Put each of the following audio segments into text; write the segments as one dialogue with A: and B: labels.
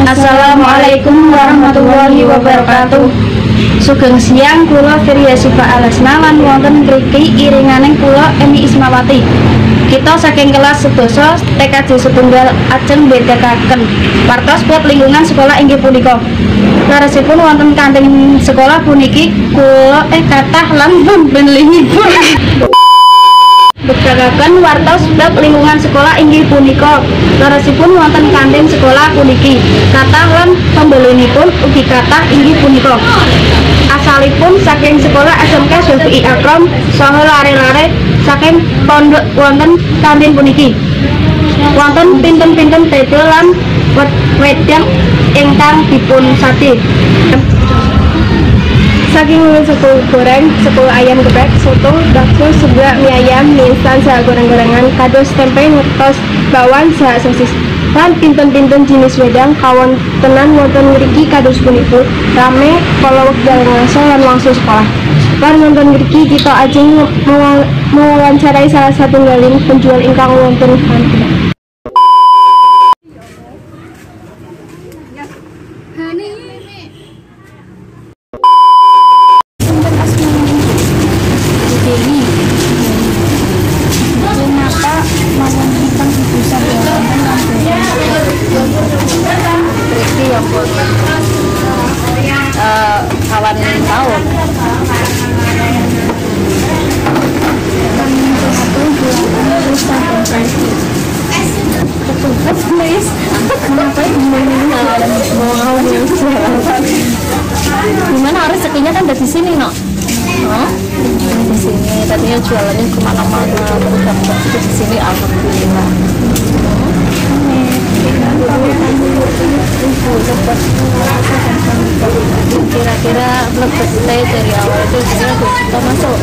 A: Assalamualaikum warahmatullahi wabarakatuh. Sugeng siang, kula Firya Sifa Alasna lan wonten mriki iringaning kula Emi Ismawati. Kita saking kelas 11 TKJ setunggal ajeng mbedakaken wartos buat lingkungan sekolah inggih punika. Laresipun wonten kanthing sekolah puniki kula kathah lan pembenlingipun. Bedakaken wartos bab lingkungan sekolah inggih punika. Laresipun wonten kantin sekolah puniki kathah lan pembelinipun ugi kathah inggih punika. Asalipun saking sekolah SMK Syafi'i Akram saha lare-lare saking pondok wonten kantin puniki. Wonten pinten-pinten tedel lan wedang ingkang dipun sate. Saking sekul goreng, sekul ayam geprek, soto, bakso, seblak, mie ayam, mie instan, saha goreng-gorengan, kados tempe, ngetos, bawang, saha sosis. Lan pinten-pinten jenis wedang kawontenan wonten mriki kados punika rame kala wekdal ngaso lan wangsul sekolah. Lan wonten mriki kita ajeng mewawancarai salah satunggaling penjual ingkang wonten kantin.
B: Kawan tahu gimana rezekinya kan dari sini no di sini tadinya jualannya kemana-mana terus dapat di sini alhamdulillah. Kira-kira lebih dari awal itu kira 2 juta masuk.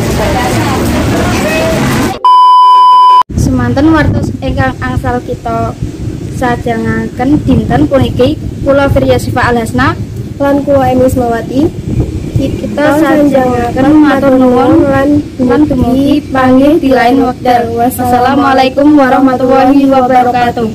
A: Semanten wartos ingkang angsal kita sajangaken dinten puniki kula Firya Sifa Alasna
C: lan kula Emi Ismawati.
A: Kita sajangaken matur nuwun lan dumugi panggih di lain wekdal. Wassalamualaikum warahmatullahi wabarakatuh.